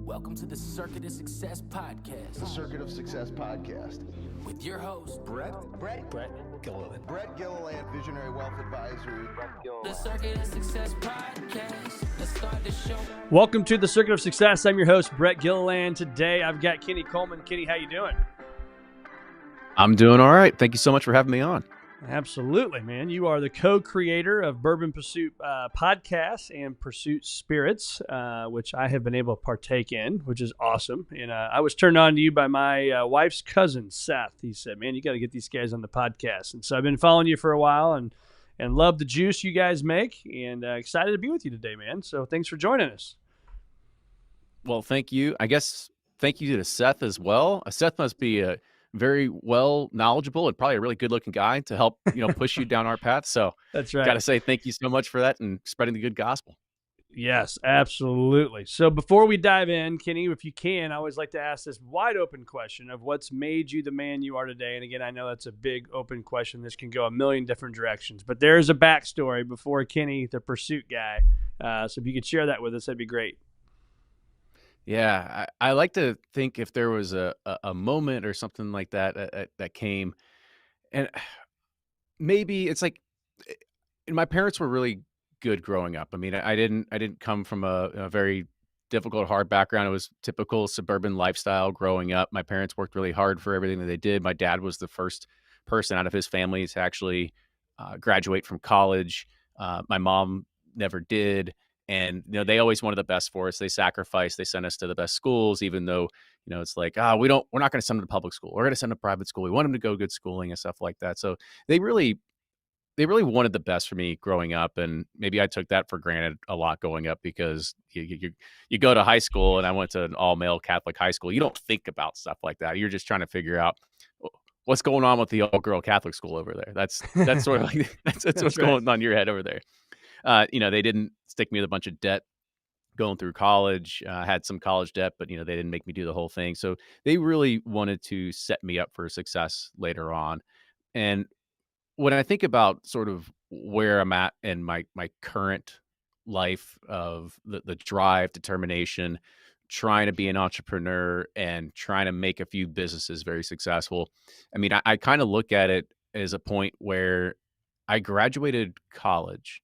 Welcome to the Circuit of Success Podcast. The Circuit of Success Podcast. With your host, Brett Gilliland. Brett Gilliland, Visionary Wealth Advisory. The Circuit of Success Podcast. Let's start the show. Welcome to the Circuit of Success. I'm your host, Brett Gilliland. Today, I've got Kenny Coleman. Kenny, how you doing? I'm doing all right. Thank you so much for having me on. Absolutely, man. You are the co-creator of Bourbon Pursuit podcast and Pursuit Spirits, which I have been able to partake in, which is awesome. And I was turned on to you by my wife's cousin, Seth. He said, man, you got to get these guys on the podcast. And so I've been following you for a while and love the juice you guys make, and excited to be with you today, man. So thanks for joining us. Well, thank you. I guess thank you to Seth as well. Seth must be a very well knowledgeable and probably a really good looking guy to help, push you down our path. So that's right. Got to say thank you so much for that and spreading the good gospel. Yes, absolutely. So before we dive in, Kenny, if you can, I always like to ask this wide open question of what's made you the man you are today. And again, I know that's a big open question. This can go a million different directions, but there's a backstory before Kenny, the pursuit guy. So if you could share that with us, that'd be great. Yeah, I like to think if there was a moment or something like that that came, and maybe it's like, and my parents were really good growing up. I mean, I didn't come from a very difficult, hard background. It was typical suburban lifestyle growing up. My parents worked really hard for everything that they did. My dad was the first person out of his family to actually graduate from college. My mom never did. And, they always wanted the best for us. They sacrificed. They sent us to the best schools, even though, it's like, we're not going to send them to public school. We're going to send them to private school. We want them to go good schooling and stuff like that. So they really wanted the best for me growing up. And maybe I took that for granted a lot going up because you go to high school, and I went to an all male Catholic high school. You don't think about stuff like that. You're just trying to figure out what's going on with the all girl Catholic school over there. That's sort of like, that's what's right. Going on in your head over there. They didn't stick me with a bunch of debt going through college. I had some college debt, but, they didn't make me do the whole thing. So they really wanted to set me up for success later on. And when I think about sort of where I'm at in my current life of the drive, determination, trying to be an entrepreneur and trying to make a few businesses very successful. I mean, I kind of look at it as a point where I graduated college.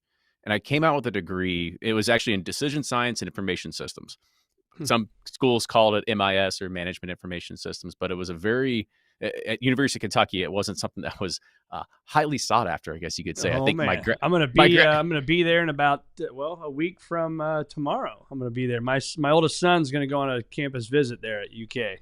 And I came out with a degree. It was actually in decision science and information systems. Some schools called it MIS or management information systems, but it was at University of Kentucky, it wasn't something that was highly sought after, I guess you could say. Oh, I think man. I'm going to be there in about a week from tomorrow. I'm going to be there. My oldest son's going to go on a campus visit there at UK.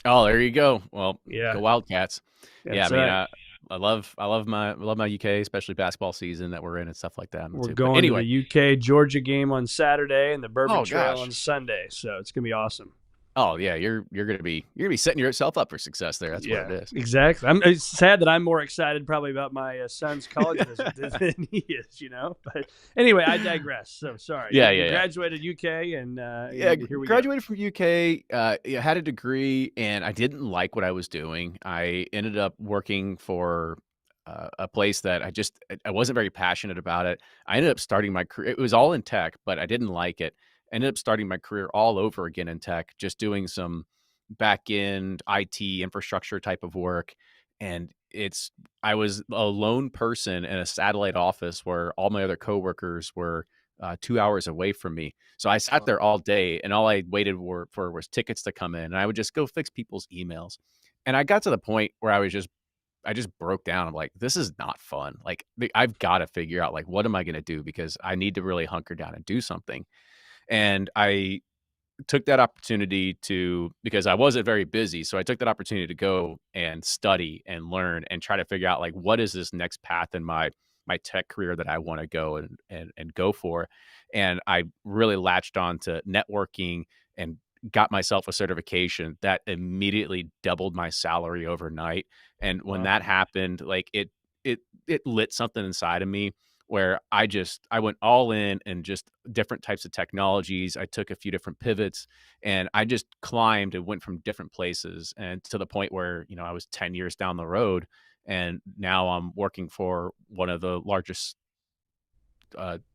Oh, there you go. Well, yeah, go Wildcats. That's right. I love my UK, especially basketball season that we're in and stuff like that. We're going to the UK Georgia game on Saturday and the Bourbon Trail on Sunday, so it's gonna be awesome. Oh yeah, you're gonna be setting yourself up for success there. That's what it is. Exactly. It's sad that I'm more excited probably about my son's college visit than he is, But anyway, I digress. So sorry. Yeah. Graduated UK and here we graduated from UK. Had a degree, and I didn't like what I was doing. I ended up working for a place that I wasn't very passionate about it. I ended up starting my career. It was all in tech, but I didn't like it. Ended up starting my career all over again in tech, just doing some back-end IT infrastructure type of work. And I was a lone person in a satellite office where all my other coworkers were 2 hours away from me. So I sat there all day, and all I waited for was tickets to come in. And I would just go fix people's emails. And I got to the point where I just broke down. I'm like, this is not fun. Like, I've got to figure out, like, what am I going to do? Because I need to really hunker down and do something. And I took that opportunity because I wasn't very busy. So I took that opportunity to go and study and learn and try to figure out, like, what is this next path in my tech career that I want to go and go for. And I really latched on to networking and got myself a certification that immediately doubled my salary overnight. And when that happened, like it lit something inside of me where I went all in and just different types of technologies. I took a few different pivots, and I just climbed and went from different places, and to the point where, I was 10 years down the road, and now I'm working for one of the largest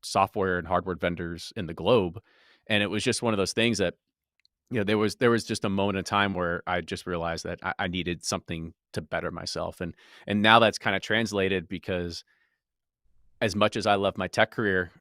software and hardware vendors in the globe. And it was just one of those things that there was just a moment in time where I just realized that I needed something to better myself, and now that's kind of translated because as much as I love my tech career,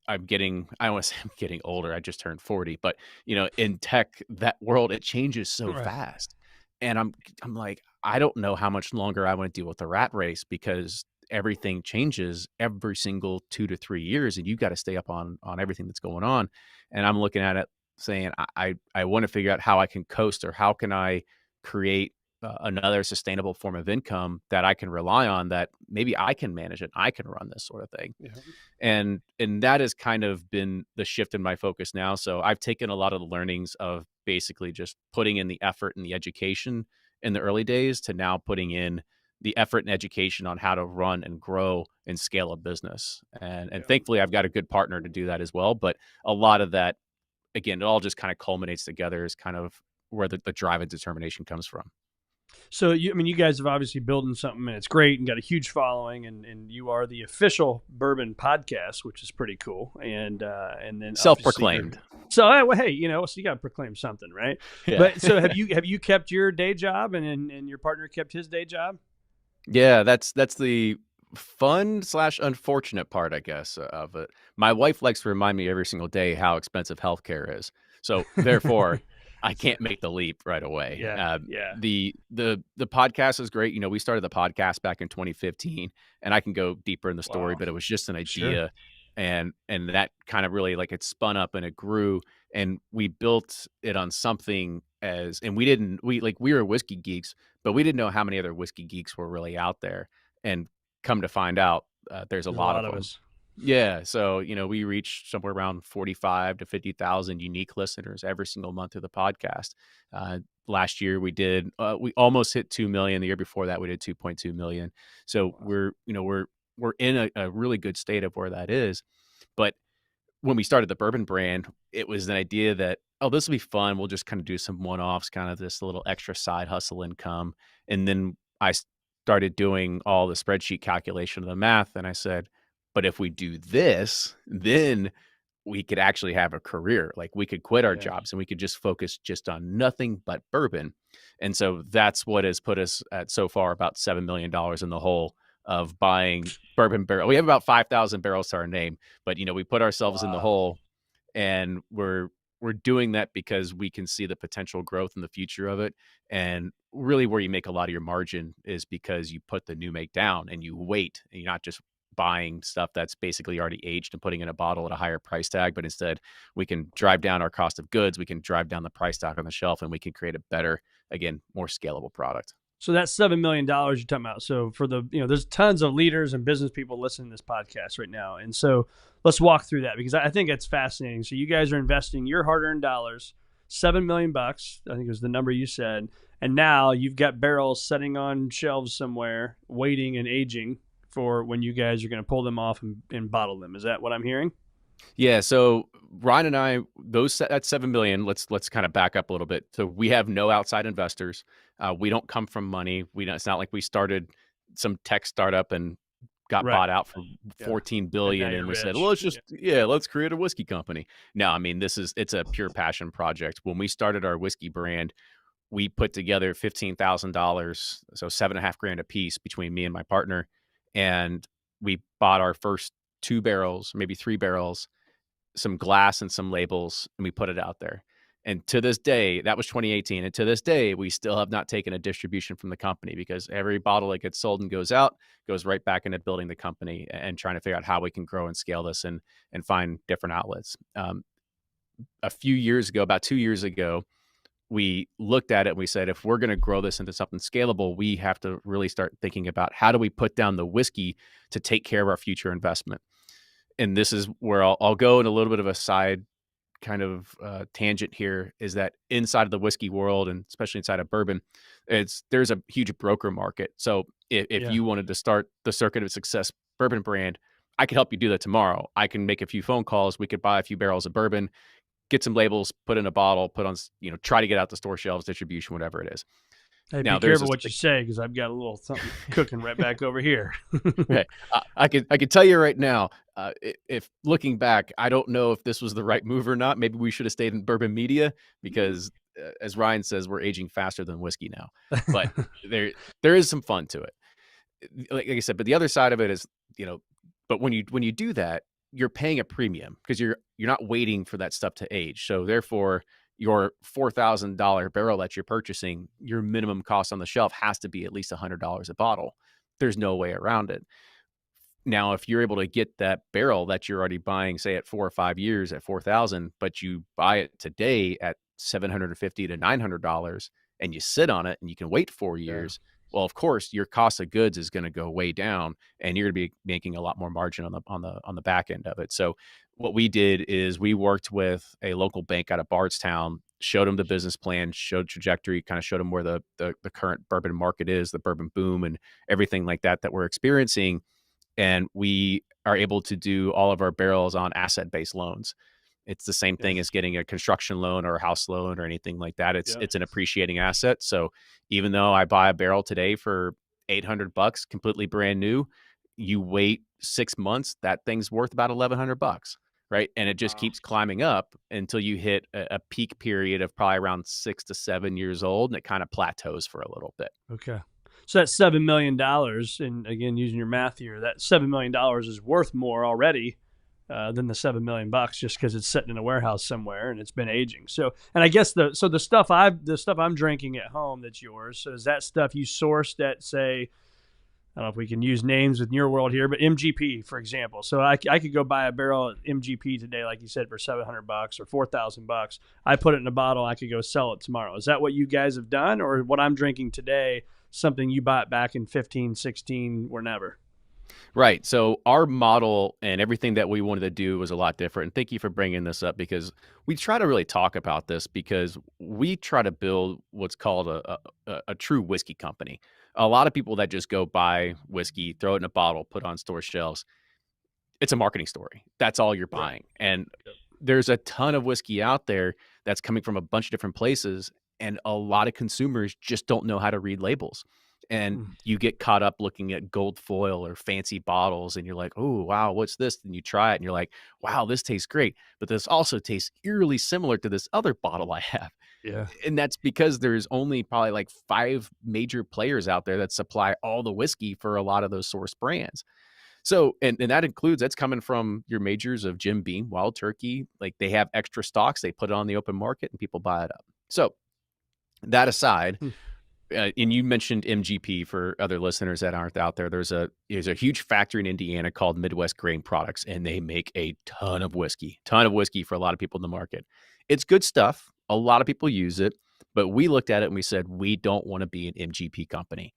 I'm getting, I don't want to say I'm getting older. I just turned 40, but in tech, that world, it changes so Right. fast. And I'm like, I don't know how much longer I want to deal with the rat race because everything changes every single 2 to 3 years and you got to stay up on everything that's going on. And I'm looking at it saying, I want to figure out how I can coast or how can I create another sustainable form of income that I can rely on, that maybe I can manage it. I can run this sort of thing. Yeah. And that has kind of been the shift in my focus now. So I've taken a lot of the learnings of basically just putting in the effort and the education in the early days to now putting in the effort and education on how to run and grow and scale a business. And thankfully I've got a good partner to do that as well. But a lot of that, again, it all just kind of culminates together, is kind of where the drive and determination comes from. So you guys have obviously building something and it's great and got a huge following, and you are the official bourbon podcast, which is pretty cool. And then Self-proclaimed. So hey, so you got to proclaim something, right? Yeah. But so have you kept your day job and your partner kept his day job? Yeah, that's the fun / unfortunate part, I guess, of it. My wife likes to remind me every single day how expensive healthcare is. So therefore, I can't make the leap right away. Yeah, yeah. The podcast is great. We started the podcast back in 2015, and I can go deeper in the story, Wow. but it was just an Sure. idea, and that kind of really, like, it spun up and it grew, and we built it on something and we were whiskey geeks, but we didn't know how many other whiskey geeks were really out there, and come to find out, there's a There's lot of them. us. Yeah, so, we reached somewhere around 45 to 50,000 unique listeners every single month through the podcast. Last year we almost hit 2 million. The year before that we did 2.2 million. So Wow. we're in a really good state of where that is. But when we started the bourbon brand, it was an idea that, oh, this will be fun. We'll just kind of do some one-offs, kind of this little extra side hustle income. And then I started doing all the spreadsheet calculation of the math. And I said, but if we do this, then we could actually have a career. Like, we could quit our Yeah. jobs and we could just focus just on nothing but bourbon. And so that's what has put us at so far about $7 million in the hole of buying bourbon barrel. We have about 5,000 barrels to our name, but we put ourselves in the Wow. hole, and we're doing that because we can see the potential growth in the future of it. And really where you make a lot of your margin is because you put the new make down and you wait, and you're not just buying stuff that's basically already aged and putting in a bottle at a higher price tag, but instead we can drive down our cost of goods, we can drive down the price tag on the shelf, and we can create a better, again, more scalable product. So that's $7 million you're talking about. So for there's tons of leaders and business people listening to this podcast right now. And so let's walk through that, because I think it's fascinating. So you guys are investing your hard-earned dollars, $7 million, I think was the number you said. And now you've got barrels sitting on shelves somewhere, waiting and aging for when you guys are going to pull them off and bottle them. Is that what I'm hearing? Yeah. So Ryan and I, that's 7 million. Let's kind of back up a little bit. So we have no outside investors. We don't come from money. It's not like we started some tech startup and got Right. bought out for Yeah. 14 billion. And now And we you're said, rich. well, let's create a whiskey company. No, I mean, it's a pure passion project. When we started our whiskey brand, we put together $15,000, so $7,500 a piece between me and my partner. And we bought our first 2 barrels, maybe 3 barrels, some glass and some labels, and we put it out there. And to this day, that was 2018. And to this day, we still have not taken a distribution from the company, because every bottle that gets sold and goes out goes right back into building the company and trying to figure out how we can grow and scale this and find different outlets. A few years ago, about 2 years ago, we looked at it and we said, if we're going to grow this into something scalable, we have to really start thinking about how do we put down the whiskey to take care of our future investment. And this is where I'll go in a little bit of a side kind of tangent here, is that inside of the whiskey world, and especially inside of bourbon, there's a huge broker market. So if Yeah. you wanted to start the Circuit of Success bourbon brand, I could help you do that tomorrow. I can make a few phone calls. We could buy a few barrels of bourbon, get some labels, put in a bottle, put on, try to get out the store shelves, distribution, whatever it is. Hey, Now, be there's careful this what you say, because I've got a little something cooking right back over here. Okay. I could tell you right now, If looking back, I don't know if this was the right move or not. Maybe we should have stayed in bourbon media because, as Ryan says, we're aging faster than whiskey now. But there there is some fun to it. Like I said, but the other side of it is, but when you do that, you're paying a premium because you're not waiting for that stuff to age. So therefore, your $4,000 barrel that you're purchasing, your minimum cost on the shelf has to be at least $100 a bottle. There's no way around it. Now, if you're able to get that barrel that you're already buying, say at 4 or 5 years at 4,000, but you buy it today at $750 to $900 and you sit on it and you can wait 4 years, well, of course, your cost of goods is going to go way down and you're going to be making a lot more margin on the back end of it. So what we did is we worked with a local bank out of Bardstown, showed them the business plan, showed trajectory, kind of showed them where the current bourbon market is, the bourbon boom and everything like that we're experiencing. And we are able to do all of our barrels on asset-based loans. It's the same thing as getting a construction loan or a house loan or anything like that. It's an appreciating asset. So even though I buy a barrel today for $800, completely brand new, you wait 6 months, that thing's worth about $1,100, right? And it just keeps climbing up until you hit a peak period of probably around 6 to 7 years old, and it kind of plateaus for a little bit. Okay. So that's $7 million. And again, using your math here, that $7 million is worth more already than the $7 million just because it's sitting in a warehouse somewhere and it's been aging. So, and I guess the stuff I'm drinking at home that's yours. So is that stuff you sourced at, say, I don't know if we can use names in your world here, but MGP, for example. So I could go buy a barrel at MGP today, like you said, for $700 or $4,000. I put it in a bottle. I could go sell it tomorrow. Is that what you guys have done, or what I'm drinking today, something you bought back in 15, 16, whenever? Right. So our model and everything that we wanted to do was a lot different. And thank you for bringing this up because we try to really talk about this because we try to build what's called a true whiskey company. A lot of people that just go buy whiskey, throw it in a bottle, put it on store shelves. It's a marketing story. That's all you're buying. And there's a ton of whiskey out there that's coming from a bunch of different places. And a lot of consumers just don't know how to read labels. And you get caught up looking at gold foil or fancy bottles and you're like, oh, wow, what's this? And you try it and you're like, wow, this tastes great. But this also tastes eerily similar to this other bottle I have. Yeah. And that's because there's only probably like 5 major players out there that supply all the whiskey for a lot of those source brands. So, and that includes, that's coming from your majors of Jim Beam, Wild Turkey. Like they have extra stocks, they put it on the open market and people buy it up. So that aside, and you mentioned MGP for other listeners that aren't out there. There's a huge factory in Indiana called Midwest Grain Products, and they make a ton of whiskey for a lot of people in the market. It's good stuff. A lot of people use it, but we looked at it and we said, we don't want to be an MGP company.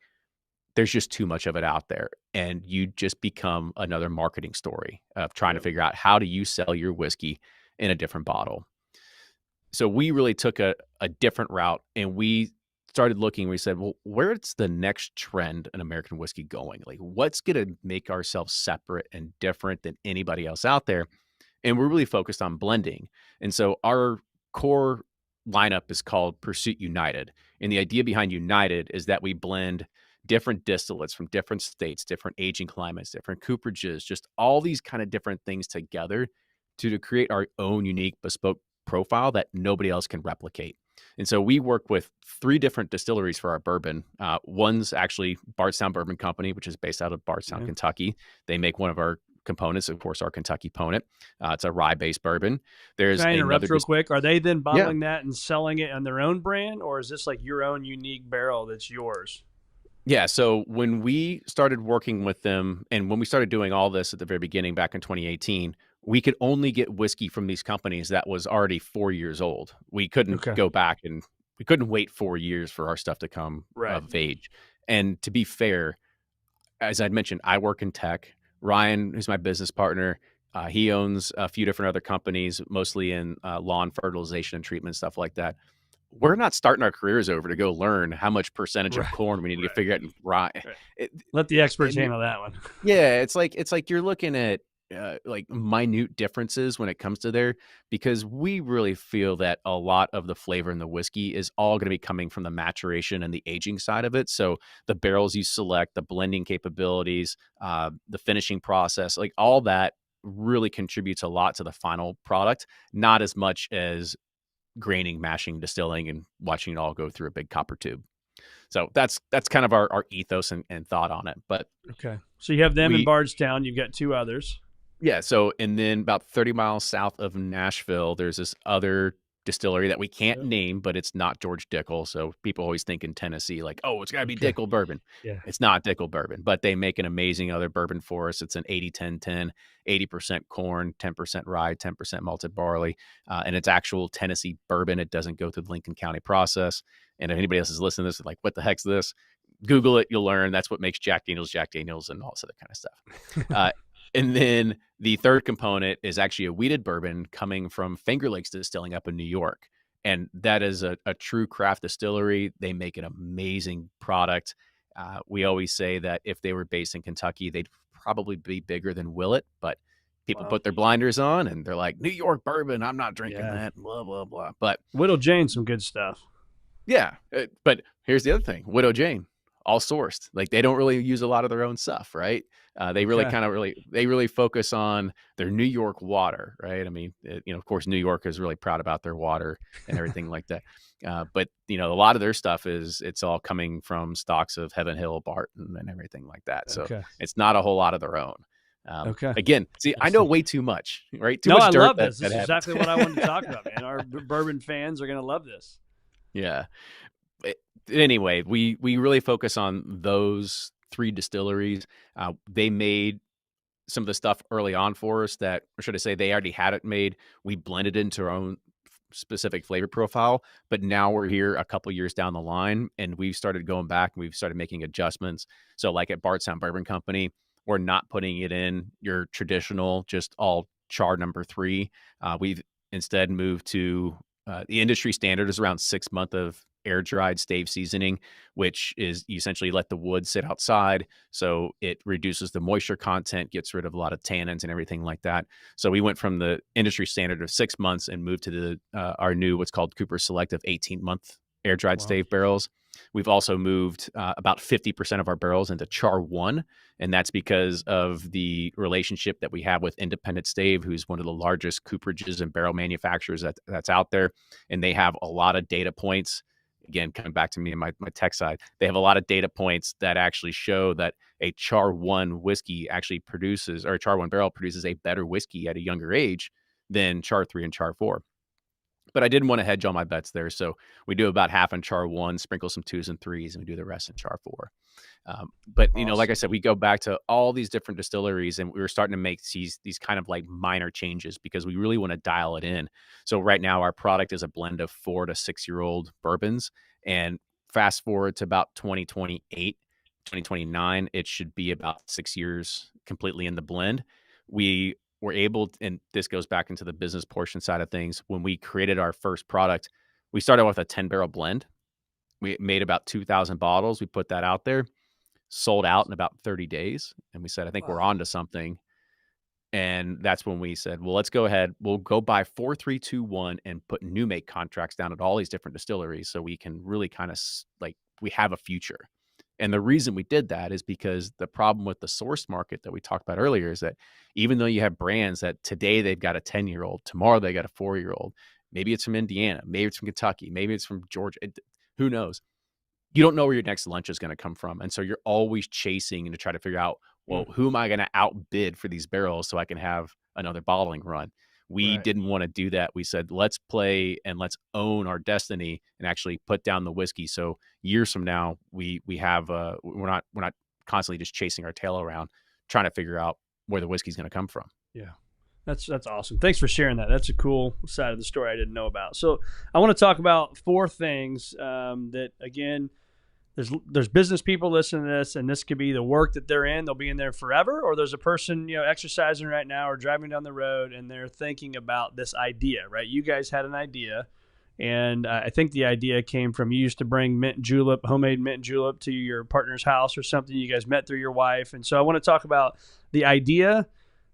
There's just too much of it out there. And you just become another marketing story of trying to figure out how do you sell your whiskey in a different bottle. So we really took a different route and we started looking, we said, well, where's the next trend in American whiskey going? Like what's going to make ourselves separate and different than anybody else out there? And we're really focused on blending. And so our core lineup is called Pursuit United. And the idea behind United is that we blend different distillates from different states, different aging climates, different cooperages, just all these kind of different things together to create our own unique bespoke profile that nobody else can replicate. And so we work with 3 different distilleries for our bourbon. One's actually Bardstown Bourbon Company, which is based out of Bardstown, Kentucky. They make one of our components, of course, our Kentucky Ponent. It's a rye-based bourbon. There's Can I interrupt real quick? Are they then bottling that and selling it on their own brand, or is this like your own unique barrel that's yours? Yeah. So when we started working with them and when we started doing all this at the very beginning back in 2018, we could only get whiskey from these companies that was already 4 years old. We couldn't go back and we couldn't wait 4 years for our stuff to come of age. And to be fair, as I'd mentioned, I work in tech. Ryan, who's my business partner, he owns a few different other companies, mostly in lawn fertilization and treatment, stuff like that. We're not starting our careers over to go learn how much percentage of corn we need to figure out in rye. Let the experts handle that one. Yeah, it's like you're looking at like minute differences when it comes to there, because we really feel that a lot of the flavor in the whiskey is all going to be coming from the maturation and the aging side of it. So the barrels you select, the blending capabilities, the finishing process, like all that really contributes a lot to the final product, not as much as graining, mashing, distilling, and watching it all go through a big copper tube. So that's kind of our ethos and thought on it. But Okay. So you have them in we, Bardstown. You've got two others. yeah. So, and then about 30 miles south of Nashville, there's this other distillery that we can't name, but it's not George Dickel. So people always think in Tennessee, like, oh, it's got to be Dickel bourbon. Yeah. It's not Dickel bourbon, but they make an amazing other bourbon for us. It's an 80-10-10, 80% corn, 10% rye, 10% malted barley. And it's actual Tennessee bourbon. It doesn't go through the Lincoln County process. And if anybody else is listening to this, like, what the heck's this? Google it. You'll learn. That's what makes Jack Daniels, and all this other kind of stuff. And then the third component is actually a wheated bourbon coming from Finger Lakes Distilling up in New York. And that is a true craft distillery. They make an amazing product. We always say that if they were based in Kentucky, they'd probably be bigger than Willet, but people put their blinders on and they're like, New York bourbon, I'm not drinking that, blah, blah, blah. But Widow Jane's some good stuff. Yeah. But here's the other thing. Widow Jane, all sourced. Like, they don't really use a lot of their own stuff, right? They really they really focus on their New York water, right? I mean, of course, New York is really proud about their water and everything like that. But, a lot of their stuff it's all coming from stocks of Heaven Hill, Barton, and everything like that. So it's not a whole lot of their own. Again, see, I know way too much, right? Too much I dirt love this. This is happens. exactly what I wanted to talk about, man. Our bourbon fans are going to love this. Yeah. Anyway, we really focus on those three distilleries. They made some of the stuff early on for us that, or should I say, they already had it made. We blended it into our own specific flavor profile, but now we're here a couple years down the line and we've started going back and we've started making adjustments. So like at Bardstown Bourbon Company, we're not putting it in your traditional, just all char number 3. We've instead moved to the industry standard is around 6 months of air dried stave seasoning, which is you essentially let the wood sit outside. So it reduces the moisture content, gets rid of a lot of tannins and everything like that. So we went from the industry standard of 6 months and moved to our new, what's called Cooper Selective 18-month air dried stave barrels. We've also moved about 50% of our barrels into Char 1, and that's because of the relationship that we have with Independent Stave, who's one of the largest cooperages and barrel manufacturers that's out there, and they have a lot of data points. Again, coming back to me and my tech side, they have a lot of data points that actually show that a Char 1 whiskey actually produces, or a Char 1 barrel produces a better whiskey at a younger age than Char 3 and Char 4. But I didn't want to hedge all my bets there. So we do about half in Char 1, sprinkle some 2s and 3s, and we do the rest in Char 4. But, awesome. Like I said, we go back to all these different distilleries and we were starting to make these kind of like minor changes because we really want to dial it in. So right now our product is a blend of 4 to 6-year-old bourbons, and fast forward to about 2028, 2029, it should be about 6 years completely in the blend. We were able, and this goes back into the business portion side of things. When we created our first product, we started with a 10-barrel blend. We made about 2,000 bottles. We put that out there, sold out in about 30 days. And we said, I think we're on to something. And that's when we said, well, let's go ahead. We'll go buy 4, 3, 2, 1 and put new make contracts down at all these different distilleries so we can really kind of like we have a future. And the reason we did that is because the problem with the source market that we talked about earlier is that even though you have brands that today they've got a 10-year-old, tomorrow they got a 4-year-old, maybe it's from Indiana, maybe it's from Kentucky, maybe it's from Georgia, who knows? You don't know where your next lunch is going to come from. And so you're always chasing and to try to figure out, well, who am I going to outbid for these barrels so I can have another bottling run? We didn't want to do that. We said, let's play and let's own our destiny and actually put down the whiskey. So years from now, we have we're not constantly just chasing our tail around trying to figure out where the whiskey's going to come from. Yeah, that's awesome. Thanks for sharing that. That's a cool side of the story I didn't know about. So I want to talk about 4 things that, again, there's business people listening to this, and this could be the work that they're in. They'll be in there forever, or there's a person, exercising right now or driving down the road, and they're thinking about this idea, right? You guys had an idea, and I think the idea came from you used to bring mint julep, homemade mint julep to your partner's house or something. You guys met through your wife. And so I want to talk about the idea,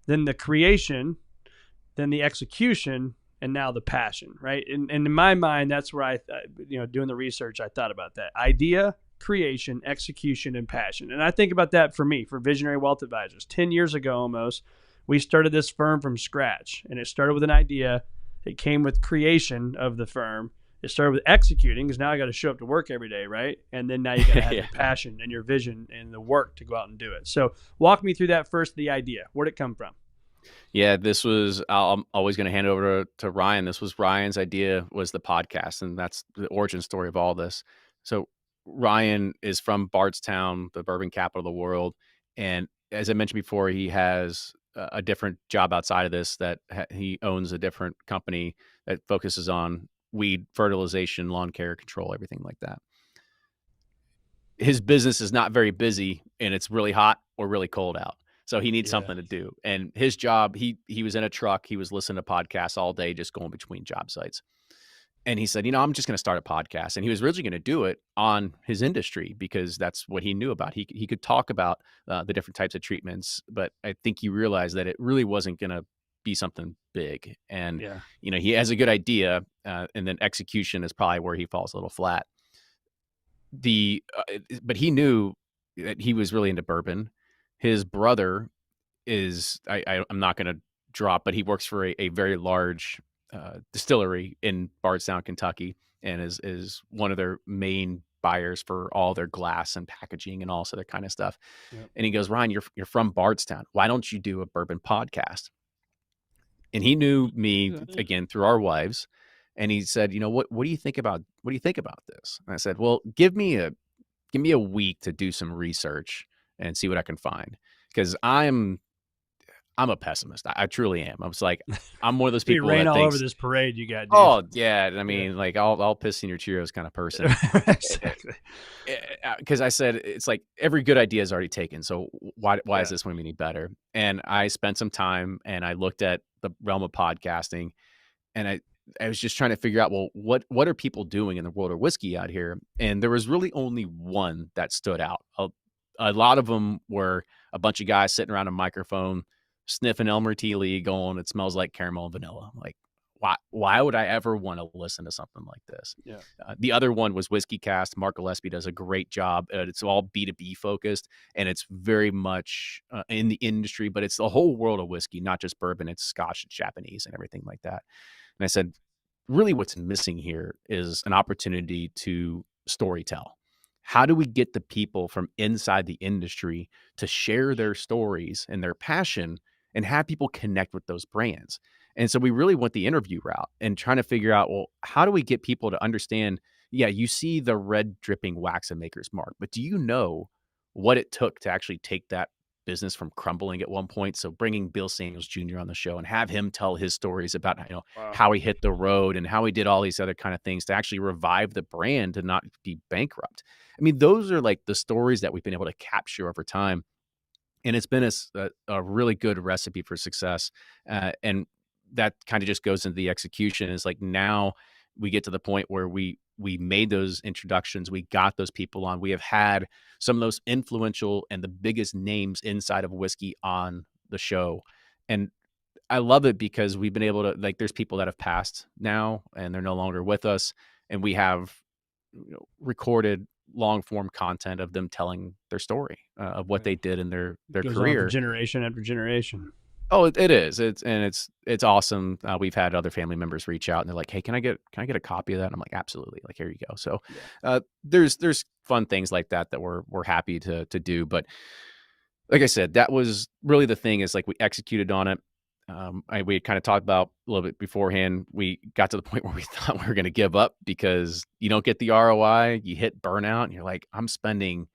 then the creation, then the execution, and now the passion, right? And in my mind, that's where I, doing the research, I thought about that. Idea, creation, execution, and passion. And I think about that for me, for Visionary Wealth Advisors. 10 years ago almost, we started this firm from scratch, and it started with an idea. It came with creation of the firm. It started with executing, because now I got to show up to work every day, right? And then now you got to have your passion and your vision and the work to go out and do it. So walk me through that first, the idea. Where'd it come from? Yeah, this was, I'm always going to hand over to Ryan. This was Ryan's idea, was the podcast. And that's the origin story of all this. So Ryan is from Bardstown, the bourbon capital of the world. And as I mentioned before, he has a different job outside of this, that he owns a different company that focuses on weed fertilization, lawn care control, everything like that. His business is not very busy, and it's really hot or really cold out. So he needs something to do. And his job, he was in a truck. He was listening to podcasts all day, just going between job sites. And he said, I'm just going to start a podcast. And he was originally going to do it on his industry, because that's what he knew about. He could talk about the different types of treatments, but I think he realized that it really wasn't going to be something big. And, he has a good idea, and then execution is probably where he falls a little flat. But he knew that he was really into bourbon. His brother is, I'm not going to drop, but he works for a very large distillery in Bardstown, Kentucky, and is one of their main buyers for all their glass and packaging and all this other kind of stuff. Yep. And he goes, Ryan, you're from Bardstown. Why don't you do a bourbon podcast? And he knew me again through our wives. And he said, what do you think about this? And I said, well, give me a week to do some research and see what I can find. Because I'm a pessimist. I truly am. I was like, I'm one of those people rain that all thinks, over this parade you got. Dude. Oh yeah. I mean, like I'll piss in your Cheerios kind of person. Exactly. Because I said, it's like every good idea is already taken. So why is this one any better? And I spent some time and I looked at the realm of podcasting, and I was just trying to figure out, well, what are people doing in the world of whiskey out here? And there was really only one that stood out. A lot of them were a bunch of guys sitting around a microphone, sniffing Elmer Tea Lee, going, it smells like caramel and vanilla. I'm like, why would I ever want to listen to something like this? Yeah. The other one was Whiskey Cast. Mark Gillespie does a great job. It's all B2B focused, and it's very much in the industry, but it's the whole world of whiskey, not just bourbon. It's Scotch and Japanese and everything like that. And I said, really what's missing here is an opportunity to storytell. How do we get the people from inside the industry to share their stories and their passion and have people connect with those brands? And so we really went the interview route and trying to figure out, well, how do we get people to understand, you see the red dripping wax and maker's mark, but do you know what it took to actually take that business from crumbling at one point? So bringing Bill Samuels Jr. on the show and have him tell his stories about, how he hit the road and how he did all these other kind of things to actually revive the brand to not be bankrupt. I mean, those are like the stories that we've been able to capture over time. And it's been a really good recipe for success. And that kind of just goes into the execution. Is like, now we get to the point where we made those introductions. We got those people on. We have had some of those influential and the biggest names inside of whiskey on the show. And I love it because we've been able to, like, there's people that have passed now and they're no longer with us. And we have recorded long form content of them telling their story of what they did in their career. Generation after generation. Oh, it is. It's awesome. We've had other family members reach out and they're like, "Hey, can I get a copy of that?" And I'm like, "Absolutely! Like, here you go." So, there's fun things like that we're happy to do. But like I said, that was really the thing, is like we executed on it. We had kind of talked about a little bit beforehand. We got to the point where we thought we were going to give up because you don't get the ROI. You hit burnout, and you're like, "I'm spending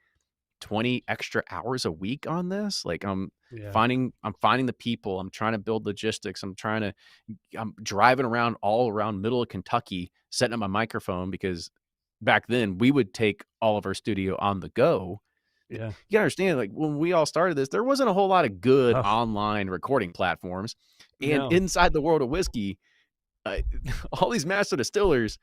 20 extra hours a week on this. Like I'm finding the people, I'm trying to build logistics. I'm driving around all around middle of Kentucky, setting up my microphone, because back then we would take all of our studio on the go. Yeah. You gotta understand, like when we all started this, there wasn't a whole lot of good online recording platforms. And inside the world of whiskey, all these master distillers,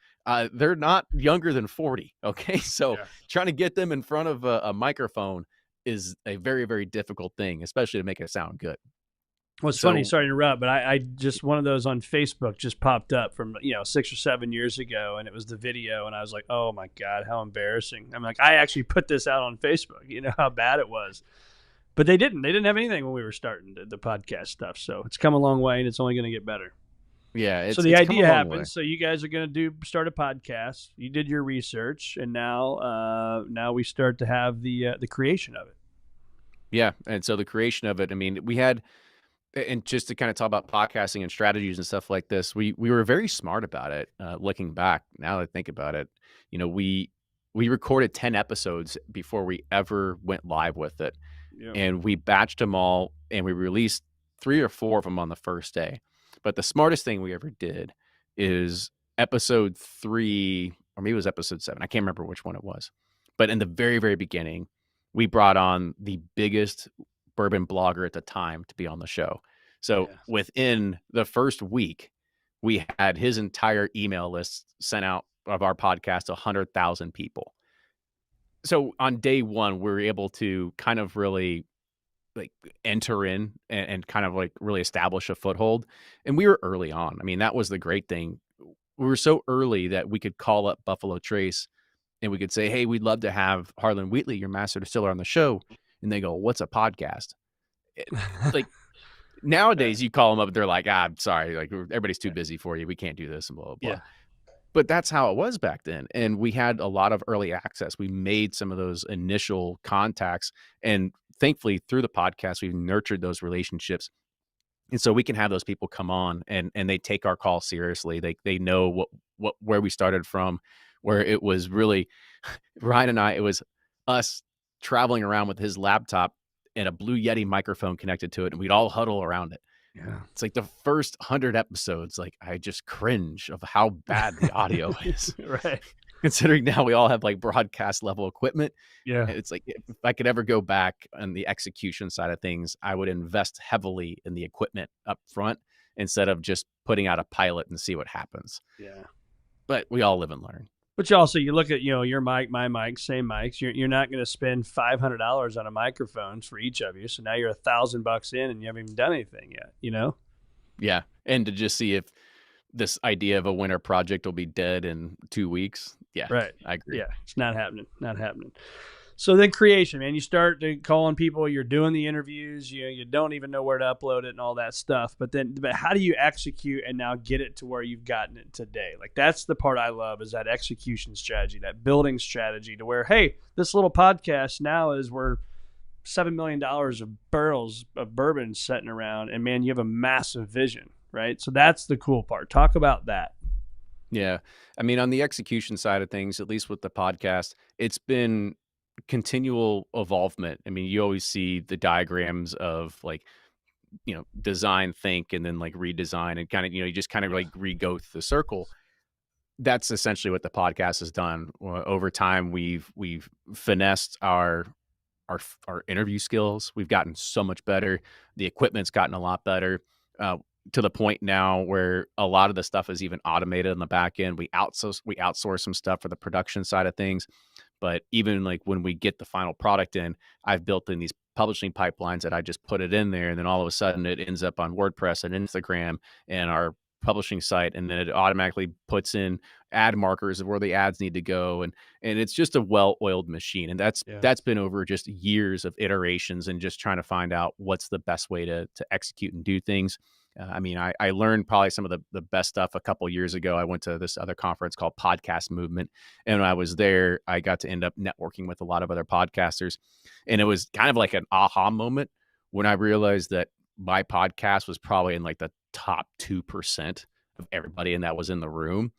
they're not younger than 40. Okay. So trying to get them in front of a microphone is a very, very difficult thing, especially to make it sound good. Well, it's funny, sorry to interrupt, but I just, one of those on Facebook just popped up from, 6 or 7 years ago, and it was the video, and I was like, oh my God, how embarrassing. I'm like, I actually put this out on Facebook, how bad it was. But they didn't have anything when we were starting the podcast stuff. So it's come a long way, and it's only going to get better. Yeah, So the it's come a idea long way. happens. So you guys are going to start a podcast. You did your research, and now we start to have the creation of it. Yeah, and so the creation of it, I mean, we had, and just to kind of talk about podcasting and strategies and stuff like this, we were very smart about it. Looking back, now that I think about it, we recorded 10 episodes before we ever went live with it, and we batched them all, and we released 3 or 4 of them on the first day. But the smartest thing we ever did is episode 3, or maybe it was episode 7. I can't remember which one it was. But in the very, very beginning, we brought on the biggest bourbon blogger at the time to be on the show. So within the first week, we had his entire email list sent out of our podcast to 100,000 people. So on day 1, we were able to kind of really like enter in and kind of like really establish a foothold. And we were early on. I mean, that was the great thing. We were so early that we could call up Buffalo Trace and we could say, hey, we'd love to have Harlan Wheatley, your master distiller, on the show. And they go, what's a podcast? Like nowadays you call them up, they're like, I'm sorry, like everybody's too busy for you. We can't do this and blah, blah, blah. Yeah. But that's how it was back then. And we had a lot of early access. We made some of those initial contacts. And thankfully, through the podcast, we've nurtured those relationships. And so we can have those people come on and they take our call seriously. They know where we started from, where it was really Ryan and I, it was us traveling around with his laptop and a Blue Yeti microphone connected to it. And we'd all huddle around it. Yeah. It's like the first 100 episodes, like I just cringe of how bad the audio is. Right. Considering now we all have like broadcast level equipment. Yeah. It's like if I could ever go back on the execution side of things, I would invest heavily in the equipment up front instead of just putting out a pilot and see what happens. Yeah. But we all live and learn. But you look at, your mic, my mic, same mics. You're not going to spend $500 on a microphone for each of you. So now you're $1,000 in and you haven't even done anything yet, Yeah. And to just see if this idea of a winter project will be dead in 2 weeks. Yeah. Right. I agree. Yeah. It's not happening. Not happening. So then creation, man, you start calling people, you're doing the interviews, you don't even know where to upload it and all that stuff. But how do you execute and now get it to where you've gotten it today? Like that's the part I love is that execution strategy, that building strategy to where, hey, this little podcast now is we're $7 million of barrels of bourbon sitting around and man, you have a massive vision, right? So that's the cool part. Talk about that. Yeah. I mean, on the execution side of things, at least with the podcast, it's been continual evolvement. I mean, you always see the diagrams of like, design, think, and then like redesign and kind of, you just kind of like re-go through the circle. That's essentially what the podcast has done. Over time, we've finessed our interview skills. We've gotten so much better. The equipment's gotten a lot better. To the point now where a lot of the stuff is even automated on the back end. We outsource some stuff for the production side of things. But even like when we get the final product in, I've built in these publishing pipelines that I just put it in there. And then all of a sudden it ends up on WordPress and Instagram and our publishing site. And then it automatically puts in ad markers of where the ads need to go. And it's just a well-oiled machine. And that's been over just years of iterations and just trying to find out what's the best way to execute and do things. I mean, I learned probably some of the best stuff a couple years ago. I went to this other conference called Podcast Movement. And when I was there, I got to end up networking with a lot of other podcasters. And it was kind of like an aha moment when I realized that my podcast was probably in like the top 2% of everybody. And that was in the room.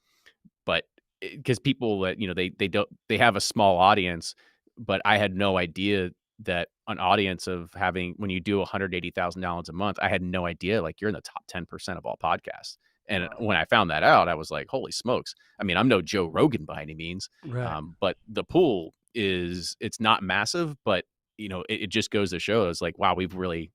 But because people that, they have a small audience, but I had no idea that an audience of having, when you do $180,000 a month, I had no idea, like you're in the top 10% of all podcasts. And when I found that out, I was like, holy smokes. I mean, I'm no Joe Rogan by any means, right. But the pool it's not massive, but it just goes to show it's like, wow, we've really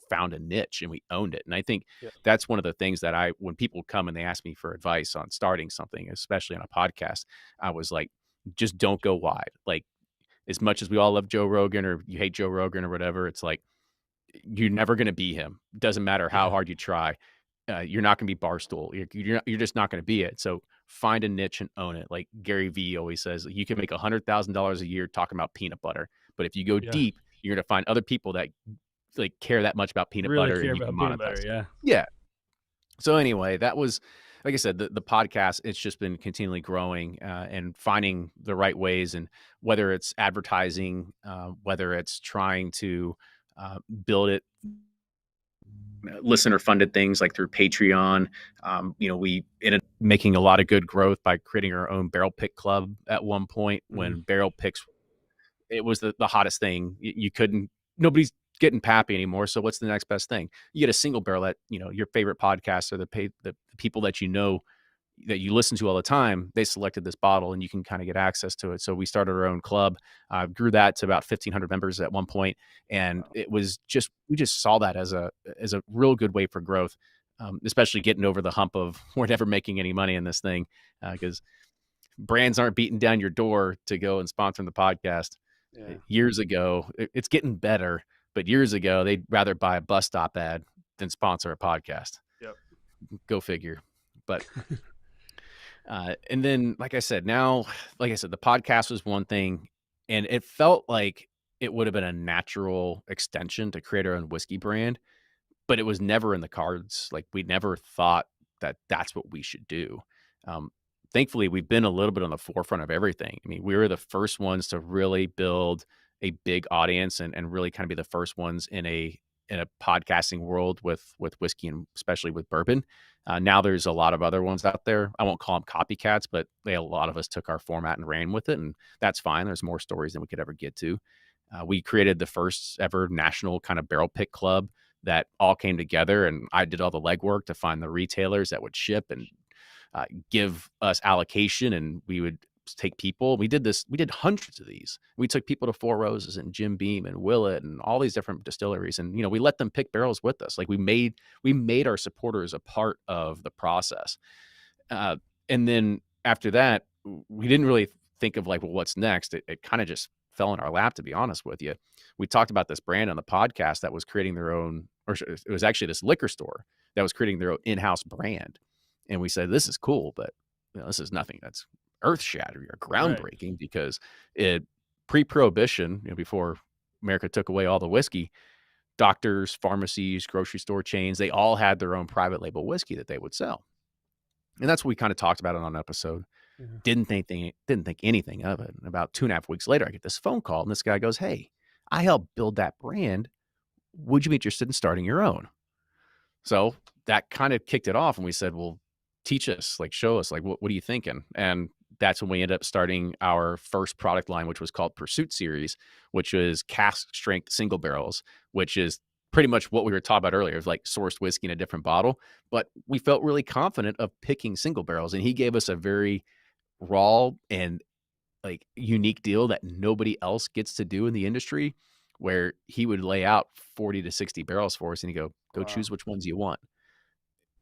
found a niche and we owned it. And I think that's one of the things that when people come and they ask me for advice on starting something, especially on a podcast, I was like, just don't go wide. Like, as much as we all love Joe Rogan or you hate Joe Rogan or whatever, it's like, you're never going to be him. Doesn't matter how hard you try. You're not going to be Barstool. You're just not going to be it. So find a niche and own it. Like Gary Vee always says, you can make $100,000 a year talking about peanut butter, but if you go deep, you're going to find other people that like care that much about peanut Really butter, care and you about can peanut monetize butter. it. Yeah. Yeah. So anyway, that was, like I said, the podcast, it's just been continually growing, and finding the right ways, and whether it's advertising, whether it's trying to build it, listener funded things like through Patreon. We ended up making a lot of good growth by creating our own barrel pick club at one point, when barrel picks, it was the hottest thing. You couldn't, nobody's getting Pappy anymore. So what's the next best thing? You get a single barrel that, your favorite podcasts, or the people that that you listen to all the time, they selected this bottle, and you can kind of get access to it. So we started our own club, grew that to about 1,500 members at one point, and it was just, we just saw that as a real good way for growth, especially getting over the hump of we're never making any money in this thing, because brands aren't beating down your door to go and sponsor the podcast. Yeah. Years ago, it's getting better, but years ago they'd rather buy a bus stop ad than sponsor a podcast. Yep. Go figure. But and then, like I said, the podcast was one thing, and it felt like it would have been a natural extension to create our own whiskey brand, but it was never in the cards. Like, we never thought that that's what we should do. Thankfully, we've been a little bit on the forefront of everything. I mean, we were the first ones to really build a big audience, and really kind of be the first ones in a podcasting world with whiskey, and especially with bourbon. Now there's a lot of other ones out there. I won't call them copycats, but a lot of us took our format and ran with it, and that's fine. There's more stories than we could ever get to. We created the first ever national kind of barrel pick club that all came together, and I did all the legwork to find the retailers that would ship and give us allocation, and we would take people. We did hundreds of these. We took people to Four Roses and Jim Beam and Willett and all these different distilleries, and we let them pick barrels with us. Like, we made our supporters a part of the process. And then after that, we didn't really think of like, well, what's next? It kind of just fell in our lap, to be honest with you. We talked about this brand on the podcast that was creating their own, or it was actually this liquor store that was creating their own in-house brand. And we said, this is cool, but this is nothing that's earth-shattering or groundbreaking, right? Because pre-prohibition, before America took away all the whiskey, doctors, pharmacies, grocery store chains, they all had their own private label whiskey that they would sell. And that's what we kind of talked about it on an episode. Mm-hmm. Didn't think anything of it. And about 2.5 weeks later, I get this phone call, and this guy goes, "Hey, I helped build that brand. Would you be interested in starting your own?" So that kind of kicked it off, and we said, well, teach us, like, show us, like, what are you thinking? And that's when we ended up starting our first product line, which was called Pursuit Series, which is cask strength single barrels, which is pretty much what we were talking about earlier. It was like sourced whiskey in a different bottle, but we felt really confident of picking single barrels. And he gave us a very raw and like unique deal that nobody else gets to do in the industry, where he would lay out 40 to 60 barrels for us, and he'd go wow. Choose which ones you want.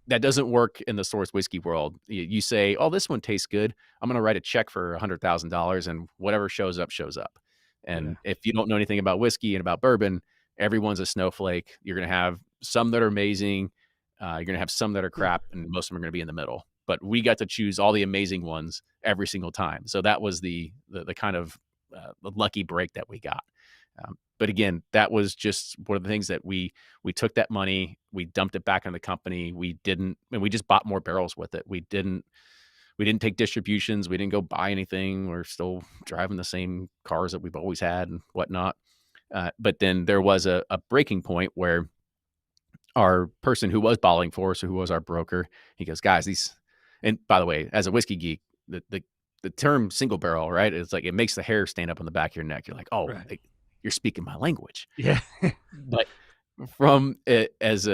That doesn't work in the source whiskey world. You say, oh, this one tastes good, I'm going to write a check for $100,000, and whatever shows up, shows up. And if you don't know anything about whiskey and about bourbon, everyone's a snowflake. You're going to have some that are amazing. You're going to have some that are crap, and most of them are going to be in the middle. But we got to choose all the amazing ones every single time. So that was the kind of the lucky break that we got. But again, that was just one of the things that we took that money, we dumped it back in the company. We just bought more barrels with it. We didn't take distributions. We didn't go buy anything. We're still driving the same cars that we've always had and whatnot. But then there was a breaking point where our person who was bottling for us, or who was our broker, he goes, guys, and by the way, as a whiskey geek, the term single barrel, right? It's like, it makes the hair stand up on the back of your neck. You're like, oh, right. Like, you're speaking my language. Yeah. But from it, as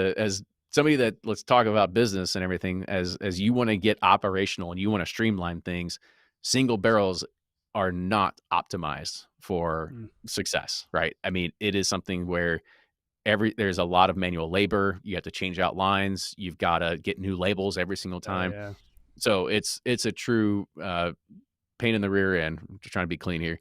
somebody that, let's talk about business and everything, as you want to get operational and you want to streamline things, single barrels are not optimized for success, right? I mean, it is something where there's a lot of manual labor. You have to change out lines. You've got to get new labels every single time. Yeah. So it's a true pain in the rear end. I'm just trying to be clean here.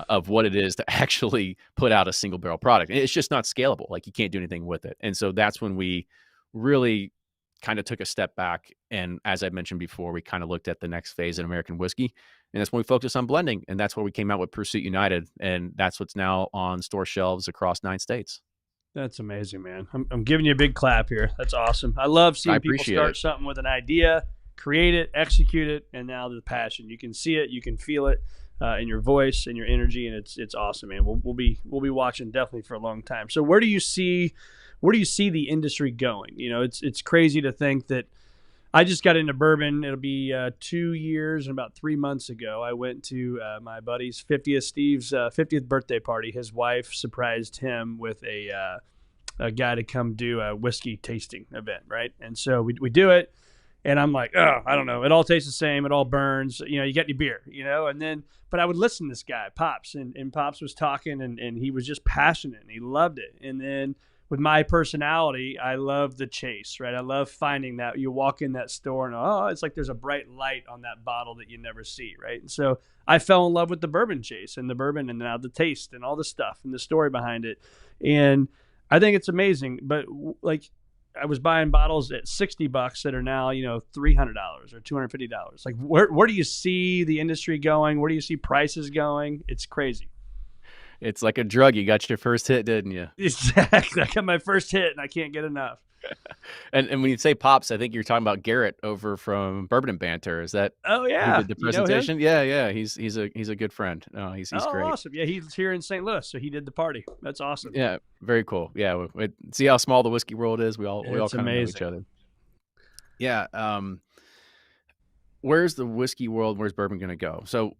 Of what it is to actually put out a single barrel product. And it's just not scalable. Like, you can't do anything with it. And so that's when we really kind of took a step back. And as I mentioned before, we kind of looked at the next phase in American whiskey. And that's when we focused on blending. And that's where we came out with Pursuit United. And that's what's now on store shelves across 9 states. That's amazing, man. I'm giving you a big clap here. That's awesome. I love I seeing people appreciate start it. something with an idea, create it, execute it, and now the passion. You can see it, you can feel it in your voice and your energy, and it's awesome, man. We'll be watching definitely for a long time. So where do you see the industry going? You know, it's crazy to think that I just got into bourbon. It'll be 2 years and about 3 months ago. I went to my buddy's Steve's 50th birthday party. His wife surprised him with a guy to come do a whiskey tasting event, right? And so we do it, and I'm like, oh, I don't know. It all tastes the same. It all burns. You know, you get your beer, you know? And then, but I would listen to this guy, Pops, and Pops was talking, and he was just passionate, and he loved it. And then with my personality, I love the chase, right? I love finding that you walk in that store and, oh, it's like there's a bright light on that bottle that you never see, right? And so I fell in love with the bourbon chase and the bourbon and now the taste and all the stuff and the story behind it. And I think it's amazing. But like, I was buying bottles at $60 that are now, you know, $300 or $250. Like, where do you see the industry going? Where do you see prices going? It's crazy. It's like a drug. You got your first hit, didn't you? Exactly. I got my first hit and I can't get enough. And when you say Pops, I think you're talking about Garrett over from Bourbon and Banter. Is that Oh who yeah, did the you know him? presentation? Yeah. He's a good friend. No, he's Oh, great. awesome. Yeah, he's here in St. Louis, so he did the party. That's awesome. Yeah, very cool. Yeah, see how small the whiskey world is. We all It's kind of know each amazing. other. Yeah. Where's the whiskey world? Where's bourbon going to go? So,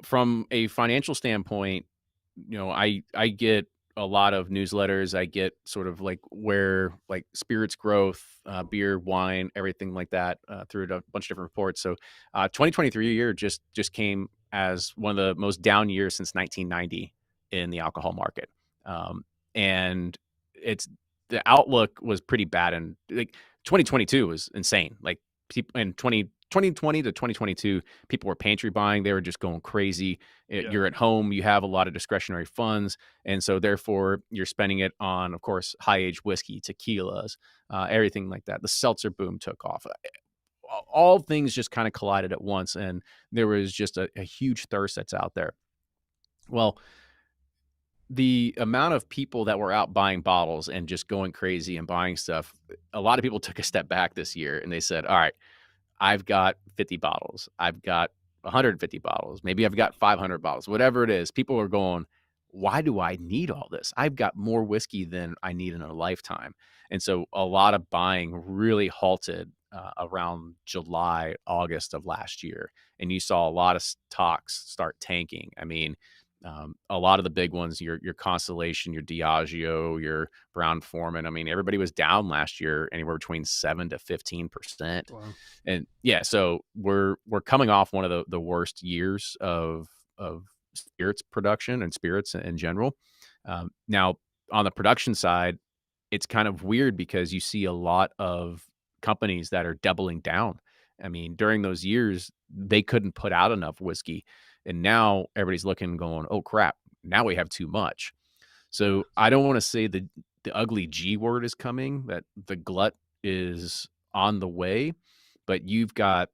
from a financial standpoint, you know, I get a lot of newsletters. I get sort of like where like spirits growth, beer, wine, everything like that through a bunch of different reports. So 2023 year just came as one of the most down years since 1990 in the alcohol market. And the outlook was pretty bad. And like 2022 was insane. Like people in 2020 to 2022, people were pantry buying. They were just going crazy. Yeah. You're at home. You have a lot of discretionary funds. And so therefore you're spending it on, of course, high age whiskey, tequilas, everything like that. The seltzer boom took off. All things just kind of collided at once. And there was just a huge thirst that's out there. Well, the amount of people that were out buying bottles and just going crazy and buying stuff, a lot of people took a step back this year and they said, all right, I've got 50 bottles. I've got 150 bottles. Maybe I've got 500 bottles, whatever it is. People are going, why do I need all this? I've got more whiskey than I need in a lifetime. And so a lot of buying really halted around July, August of last year. And you saw a lot of stocks start tanking. I mean, a lot of the big ones, your Constellation, your Diageo, your Brown-Forman. I mean, everybody was down last year, anywhere between 7 to 15%. Wow. And yeah, so we're coming off one of the worst years of spirits production and spirits in general. Now, on the production side, it's kind of weird because you see a lot of companies that are doubling down. I mean, during those years, they couldn't put out enough whiskey. And now everybody's looking and going, oh, crap, now we have too much. So I don't want to say the ugly G word is coming, that the glut is on the way, but you've got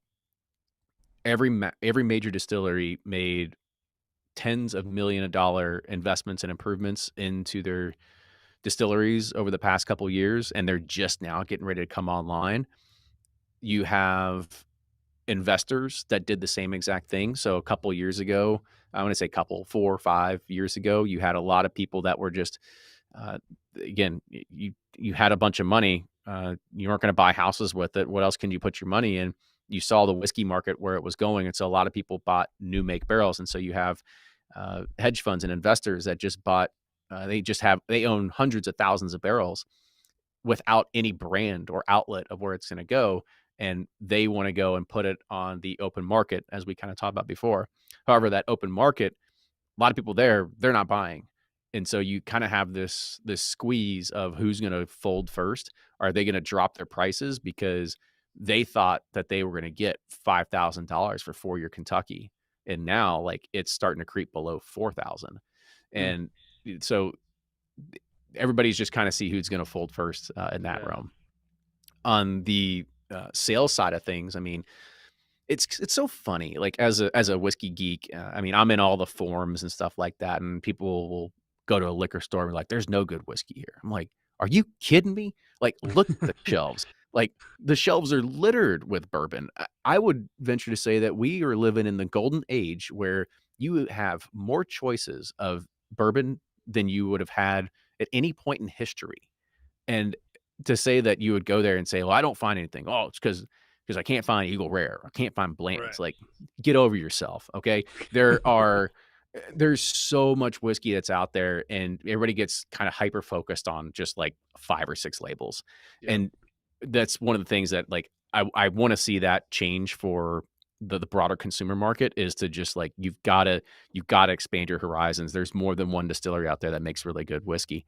every major distillery made tens of millions of dollar investments and improvements into their distilleries over the past couple of years, and they're just now getting ready to come online. You have investors that did the same exact thing. So a couple of years ago, I want to say 4 or 5 years ago, you had a lot of people that were just, again, you had a bunch of money. You weren't going to buy houses with it. What else can you put your money in? You saw the whiskey market where it was going. And so a lot of people bought new make barrels. And so you have hedge funds and investors that just bought, they own hundreds of thousands of barrels without any brand or outlet of where it's going to go. And they want to go and put it on the open market, as we kind of talked about before. However, that open market, a lot of people they're not buying. And so you kind of have this squeeze of who's going to fold first. Are they going to drop their prices because they thought that they were going to get $5,000 for 4-year Kentucky? And now like it's starting to creep below 4,000. And so everybody's just kind of see who's going to fold first in that realm. On the sales side of things, I mean, it's so funny. Like as a whiskey geek, I mean, I'm in all the forums and stuff like that, and people will go to a liquor store and be like, "There's no good whiskey here." I'm like, "Are you kidding me? Like, look at the shelves. Like, the shelves are littered with bourbon." I would venture to say that we are living in the golden age where you have more choices of bourbon than you would have had at any point in history. And to say that you would go there and say, "Well, I don't find anything." Oh, it's because I can't find Eagle Rare. I can't find Right. Blanton's. Like, get over yourself, okay? There's so much whiskey that's out there, and everybody gets kind of hyper focused on just like 5 or 6 labels. Yep. And that's one of the things that like I want to see that change for the broader consumer market, is to just like you've got to expand your horizons. There's more than one distillery out there that makes really good whiskey.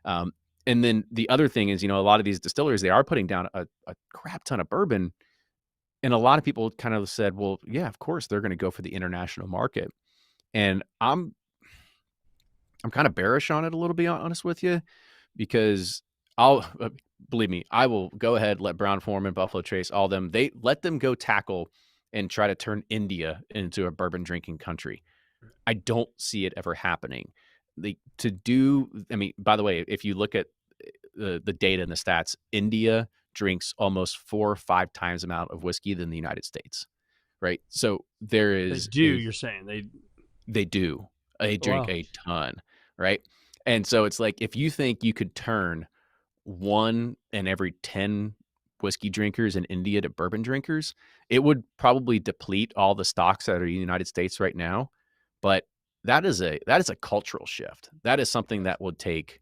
Um, and then the other thing is, a lot of these distilleries, they are putting down a crap ton of bourbon. And a lot of people kind of said, well, yeah, of course they're going to go for the international market. And I'm kind of bearish on it, a little bit honest with you, because I'll believe me, I will go ahead, let Brown Foreman, Buffalo Trace, all them, they let them go tackle and try to turn India into a bourbon drinking country. I don't see it ever happening. I mean, by the way, if you look at the data and the stats, India drinks almost 4 or 5 times the amount of whiskey than the United States, right? So there They is do. You're saying they do. They drink wow. a ton, right? And so it's like, if you think you could turn 1 in every 10 whiskey drinkers in India to bourbon drinkers, it would probably deplete all the stocks that are in the United States right now. But that is a cultural shift. That is something that would take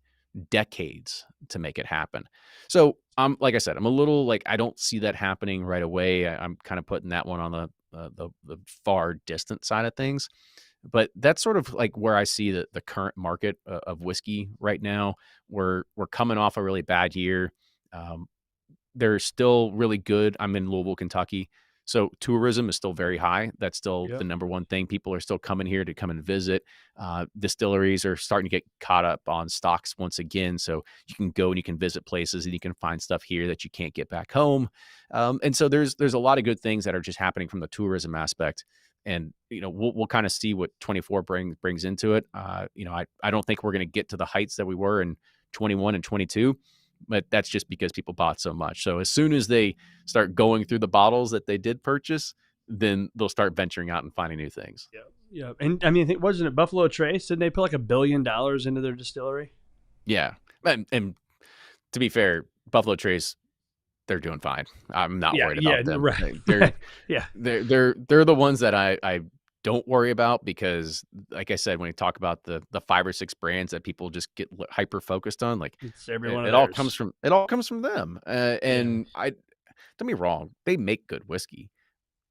decades to make it happen. So like I said, I'm a little like, I don't see that happening right away. I'm kind of putting that one on the far distant side of things. But that's sort of like where I see the current market of whiskey right now. We're coming off a really bad year. Um, they're still really good. I'm in Louisville, Kentucky. So tourism is still very high. That's still the Yep. number one thing. People are still coming here to come and visit. Distilleries are starting to get caught up on stocks once again. So you can go and you can visit places and you can find stuff here that you can't get back home. And so there's a lot of good things that are just happening from the tourism aspect. And, we'll kind of see what 24 brings into it. I don't think we're going to get to the heights that we were in 21 and 22. But that's just because people bought so much. So as soon as they start going through the bottles that they did purchase, then they'll start venturing out and finding new things. Yeah. Yeah. And I mean, I think, wasn't it Buffalo Trace? Didn't they put like $1 billion into their distillery? Yeah. And to be fair, Buffalo Trace, they're doing fine. I'm not worried about them. Right. They're Yeah. they're the ones that I don't worry about, because like I said, when you talk about the 5 or 6 brands that people just get hyper focused on, like It's every one it of all theirs. comes from them. And I don't be wrong, they make good whiskey.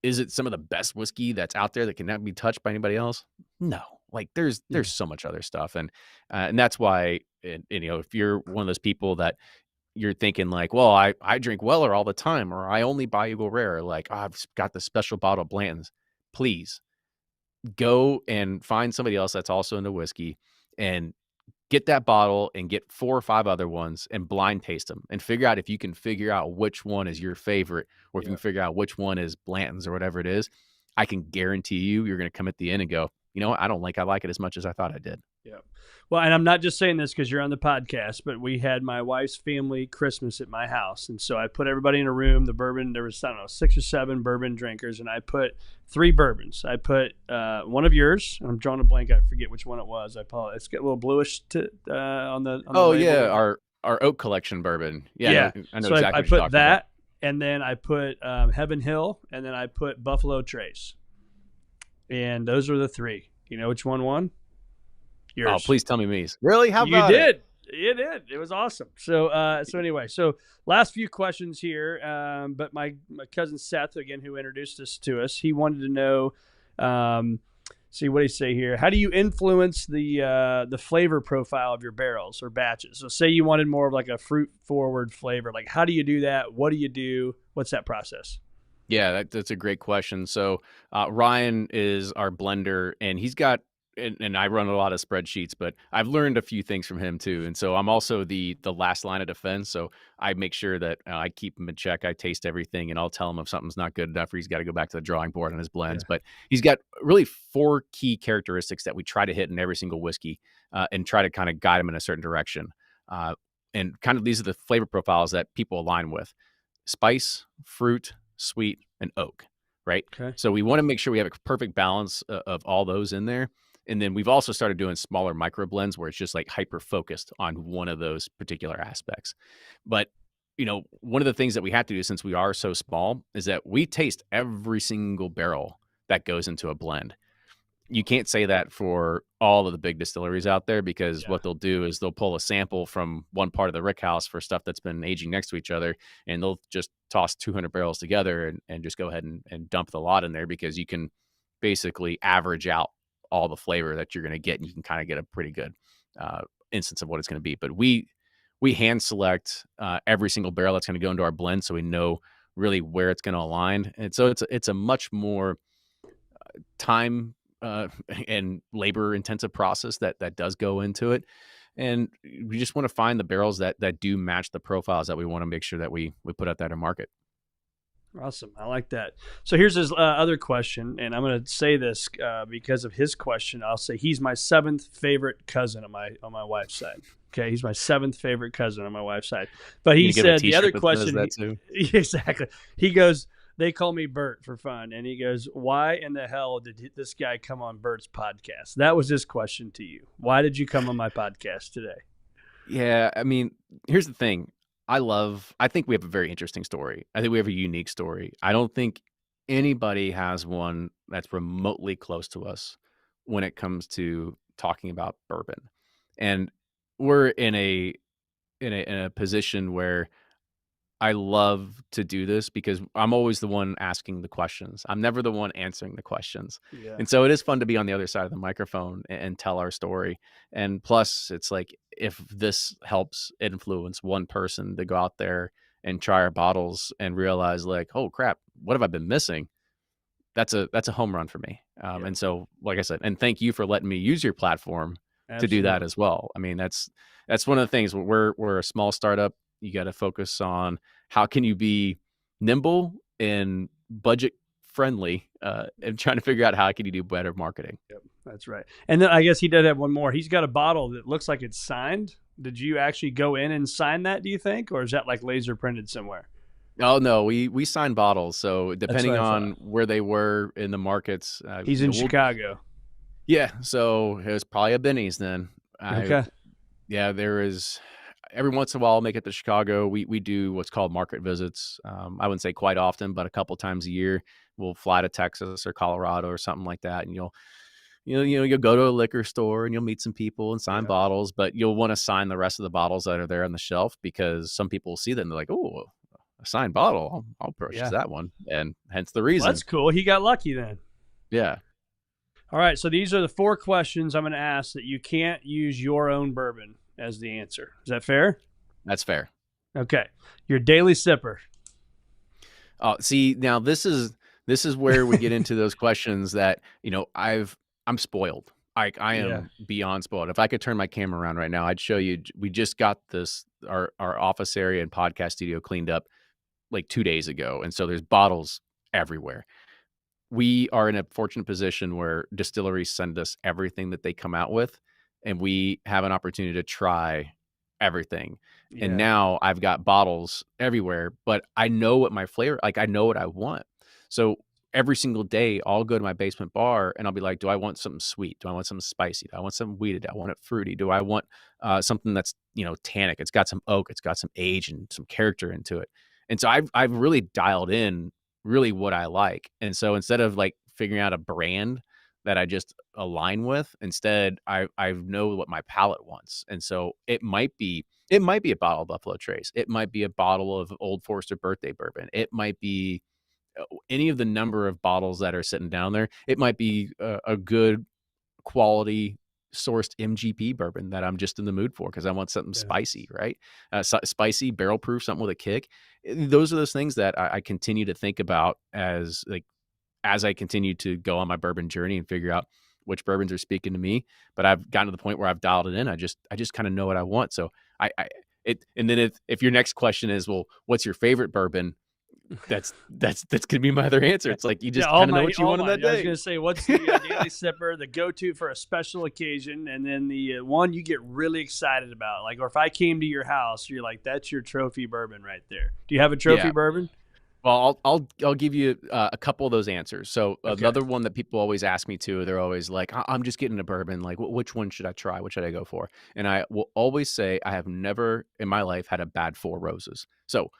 Is it some of the best whiskey that's out there that cannot be touched by anybody else? No. Like there's so much other stuff. And that's why, if you're one of those people that you're thinking like, well, I drink Weller all the time, or I only buy Eagle Rare, like, oh, I've got the special bottle of Blanton's, please go and find somebody else that's also into whiskey and get that bottle and get 4 or 5 other ones and blind taste them and figure out if you can figure out which one is your favorite, or if you can figure out which one is Blanton's or whatever it is. I can guarantee you're going to come at the end and go, you know what? I like it as much as I thought I did. Yeah. Well, and I'm not just saying this because you're on the podcast, but we had my wife's family Christmas at my house. And so I put everybody in a room, the bourbon, there was, I don't know, 6 or 7 bourbon drinkers. And I put 3 bourbons. I put one of yours. I'm drawing a blank. I forget which one it was. I apologize. It's got a little bluish on the Oh label. yeah. Our oak collection bourbon. Yeah. I know So exactly I what you're put talking that, about. and then I put Heaven Hill, and then I put Buffalo Trace. And those were the 3. You know which one won? Yours. Oh, please tell me Mies. Really? How You about did. it? You did. It was awesome. So anyway, last few questions here. But my cousin Seth, again, who introduced this to us, he wanted to know, see what do you say here? How do you influence the flavor profile of your barrels or batches? So say you wanted more of like a fruit forward flavor. Like how do you do that? What do you do? What's that process? Yeah, that's a great question. So Ryan is our blender, and he's got and I run a lot of spreadsheets, but I've learned a few things from him too. And so I'm also the last line of defense. So I make sure that I keep him in check. I taste everything, and I'll tell him if something's not good enough, or he's got to go back to the drawing board on his blends. Yeah. But he's got really 4 key characteristics that we try to hit in every single whiskey, and try to kind of guide him in a certain direction. And kind of these are the flavor profiles that people align with: spice, fruit, sweet, and oak. Right. Okay. So we want to make sure we have a perfect balance of all those in there. And then we've also started doing smaller micro blends where it's just like hyper focused on one of those particular aspects. But, one of the things that we have to do, since we are so small, is that we taste every single barrel that goes into a blend. You can't say that for all of the big distilleries out there, because what they'll do is they'll pull a sample from one part of the rick house for stuff that's been aging next to each other, and they'll just toss 200 barrels together and just go ahead and dump the lot in there, because you can basically average out all the flavor that you're going to get, and you can kind of get a pretty good instance of what it's going to be. But we hand select every single barrel that's going to go into our blend, so we know really where it's going to align. And so it's a much more time and labor intensive process that does go into it. And we just want to find the barrels that do match the profiles that we want to make sure that we put out there to market. Awesome. I like that. So here's his other question, and I'm going to say this because of his question. I'll say he's my 7th favorite cousin on my wife's side. Okay, he's my 7th favorite cousin on my wife's side. But he said the other question. That too? Exactly. He goes, they call me Bert for fun, and he goes, why in the hell did this guy come on Bert's podcast? That was his question to you. Why did you come on my podcast today? Yeah, I mean, here's the thing. I think we have a very interesting story. I think we have a unique story. I don't think anybody has one that's remotely close to us when it comes to talking about bourbon. And we're in a position where I love to do this because I'm always the one asking the questions. I'm never the one answering the questions. Yeah. And so it is fun to be on the other side of the microphone and tell our story. And plus, it's like, if this helps influence one person to go out there and try our bottles and realize, like, oh crap, what have I been missing? That's a home run for me. And so, like I said, and thank you for letting me use your platform to do that as well. I mean, that's one of the things. We're a small startup. You got to focus on how can you be nimble and budget friendly, and trying to figure out how can you do better marketing. Yep, that's right. And then I guess he did have one more. He's got a bottle that looks like it's signed. Did you actually go in and sign that, do you think? Or is that like laser printed somewhere? Oh, no, we sign bottles. So depending on where they were in the markets. He's in Chicago. Yeah, so it was probably a Benny's then. Okay. Yeah, there is. Every once in a while, I'll make it to Chicago. We do what's called market visits. I wouldn't say quite often, but a couple times a year, we'll fly to Texas or Colorado or something like that, and you'll go to a liquor store and you'll meet some people and sign bottles, but you'll want to sign the rest of the bottles that are there on the shelf, because some people will see them and they're like, oh, a signed bottle, I'll purchase that one, and hence the reason. Well, that's cool. He got lucky then. Yeah. All right, so these are the 4 questions I'm going to ask that you can't use your own bourbon as the answer. Is that fair? That's fair. Okay. Your daily sipper. Oh, see, now this is where we get into those questions that, I'm spoiled. I am beyond spoiled. If I could turn my camera around right now, I'd show you. We just got our office area and podcast studio cleaned up like 2 days ago. And so there's bottles everywhere. We are in a fortunate position where distilleries send us everything that they come out with, and we have an opportunity to try everything. Yeah. And now I've got bottles everywhere, but I know what my flavor, like I know what I want. So every single day I'll go to my basement bar and I'll be like, do I want something sweet? Do I want something spicy? Do I want something weeded? Do I want it fruity? Do I want something that's, tannic? It's got some oak, it's got some age and some character into it. And so I've really dialed in really what I like. And so instead of like figuring out a brand that I just align with, instead I know what my palate wants. And so it might be a bottle of Buffalo Trace. It might be a bottle of Old Forester birthday bourbon. It might be any of the number of bottles that are sitting down there. It might be a good quality sourced MGP bourbon that I'm just in the mood for because I want something spicy, right? Spicy, barrel proof, something with a kick. Those are those things that I continue to think about as I continue to go on my bourbon journey and figure out which bourbons are speaking to me, but I've gotten to the point where I've dialed it in. I just kind of know what I want. So and then if your next question is, well, what's your favorite bourbon? That's gonna be my other answer. It's like you just kind of know what you want on that day. I was gonna say, what's the daily sipper, the go-to for a special occasion, and then the one you get really excited about, like, or if I came to your house, you're like, that's your trophy bourbon right there. Do you have a trophy bourbon? Well, I'll give you a couple of those answers. So another one that people always ask me to, they're always like, I'm just getting a bourbon. Like, which one should I try? What should I go for? And I will always say I have never in my life had a bad Four Roses. So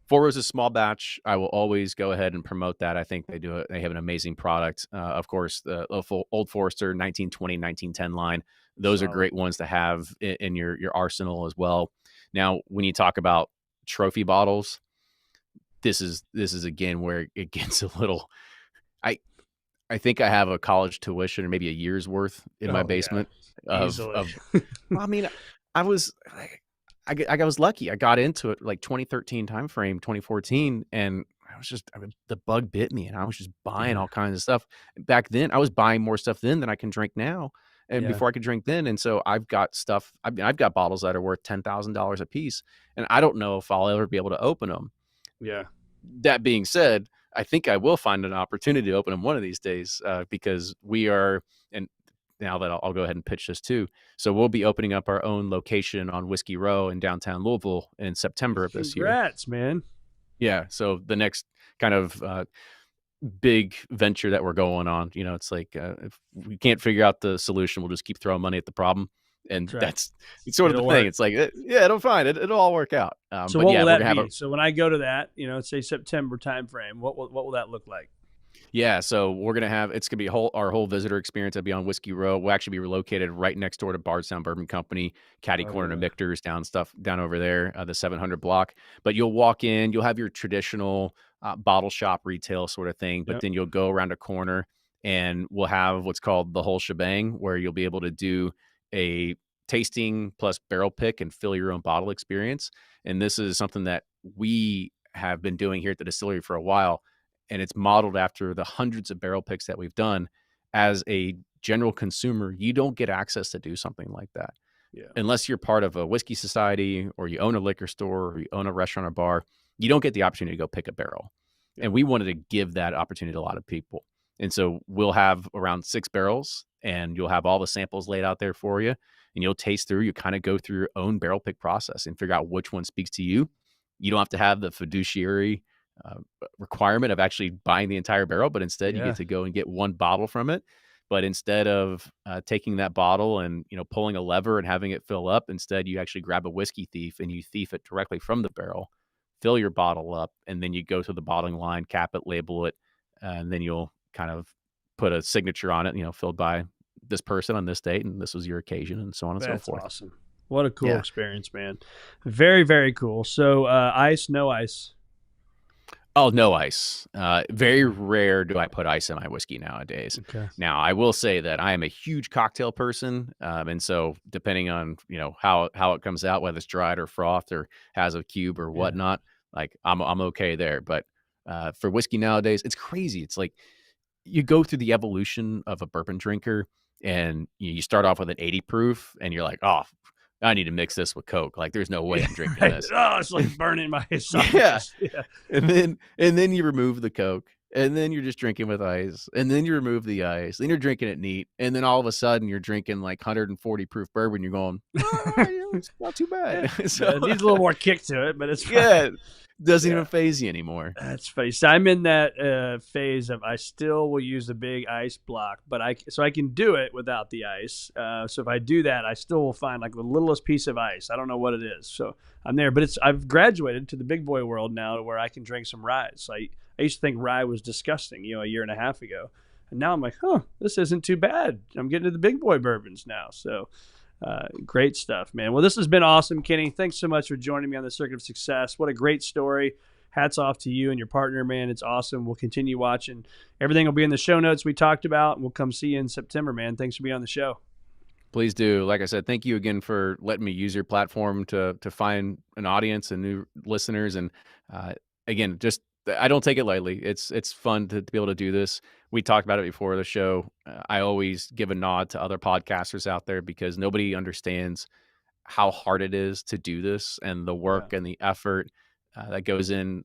Four Roses small batch, I will always go ahead and promote that. I think they have an amazing product. Of course, the Old Forester 1920, 1910 line. Those are great ones to have in your arsenal as well. Now, when you talk about trophy bottles, this is again where it gets a little. I think I have a college tuition or maybe a year's worth in my basement. Easily. I mean, I was lucky. I got into it like 2013 timeframe, 2014, and the bug bit me, and I was just buying all kinds of stuff. Back then, I was buying more stuff then than I can drink now, and before I could drink then. And so I've got stuff. I've got bottles that are worth $10,000 a piece, and I don't know if I'll ever be able to open them. Yeah. That being said, I think I will find an opportunity to open them one of these days because we are, and now that I'll go ahead and pitch this too. So we'll be opening up our own location on Whiskey Row in downtown Louisville in September of this year. Congrats, man. Yeah. So the next kind of big venture that we're going on, it's like if we can't figure out the solution, we'll just keep throwing money at the problem. And that's sort of the thing. It's like, it'll fine. It'll all work out. So what will that be? So when I go to that, say September timeframe, what will that look like? Yeah, so we're gonna have it's gonna be our whole visitor experience. It'll be on Whiskey Row. We'll actually be relocated right next door to Bardstown Bourbon Company, catty corner to Michter's down over there, the 700 block. But you'll walk in, you'll have your traditional bottle shop retail sort of thing, but then you'll go around a corner and we'll have what's called the whole shebang, where you'll be able to do a tasting plus barrel pick and fill your own bottle experience. And this is something that we have been doing here at the distillery for a while. And it's modeled after the hundreds of barrel picks that we've done. As a general consumer, you don't get access to do something like that. Unless you're part of a whiskey society or you own a liquor store or you own a restaurant or bar, you don't get the opportunity to go pick a barrel. And we wanted to give that opportunity to a lot of people. And so we'll have around 6 barrels and you'll have all the samples laid out there for you, and you'll taste through, you kind of go through your own barrel pick process and figure out which one speaks to you. You don't have to have the fiduciary requirement of actually buying the entire barrel, but instead you get to go and get one bottle from it. But instead of taking that bottle and, pulling a lever and having it fill up, instead you actually grab a whiskey thief and you thief it directly from the barrel, fill your bottle up, and then you go to the bottling line, cap it, label it, and then you'll kind of put a signature on it, filled by this person on this date, and this was your occasion, and so on and so forth. That's awesome. What a cool experience, man. Very, very cool. So ice, no ice? Oh, no ice. Very rare do I put ice in my whiskey nowadays. Okay. Now, I will say that I am a huge cocktail person, and so depending on how it comes out, whether it's dried or frothed or has a cube or whatnot, like I'm okay there. But for whiskey nowadays, it's crazy. It's like you go through the evolution of a bourbon drinker, and you start off with an 80 proof, and you're like, oh, I need to mix this with Coke. Like, there's no way I'm drinking this. Oh, it's like burning my esophagus. And then you remove the Coke, and then you're just drinking with ice, and then you remove the ice, then you're drinking it neat, and then all of a sudden you're drinking like 140 proof bourbon. You're going, it's not too bad. So it needs a little more kick to it, but it's fine. Doesn't even phase you anymore. That's funny. So I'm in that phase of I still will use a big ice block, but I can do it without the ice. So if I do that, I still will find like the littlest piece of ice. I don't know what it is. So I'm there, but I've graduated to the big boy world now, where I can drink some rye. So I used to think rye was disgusting, a year and a half ago, and now I'm like, this isn't too bad. I'm getting to the big boy bourbons now. So. Great stuff, man. Well, this has been awesome, Kenny. Thanks so much for joining me on the Circuit of Success. What a great story. Hats off to you and your partner, man. It's awesome. We'll continue watching. Everything will be in the show notes we talked about, and we'll come see you in September, man. Thanks for being on the show. Please do. Like I said, thank you again for letting me use your platform to find an audience and new listeners. And again, just I don't take it lightly. It's fun to be able to do this. we talked about it before the show. I always give a nod to other podcasters out there because nobody understands how hard it is to do this and the Yeah. work and the effort that goes in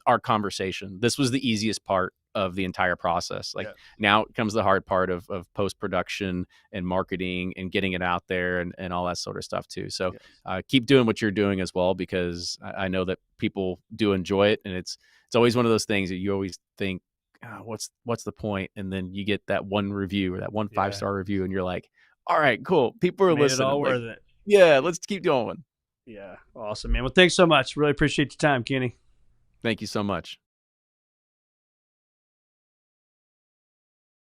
our conversation. This was the easiest part of the entire process. Like now comes the hard part of post-production and marketing and getting it out there and all that sort of stuff too. So keep doing what you're doing as well, because I know that people do enjoy it. And it's always one of those things that you always think, what's the point? And then you get that one review or that one 5-star review and you're like, all right, cool. People are Made listening. It all Like, worth it. yeah, let's keep going. Yeah. Awesome, man. Well, thanks so much. Really appreciate your time, Kenny. Thank you so much.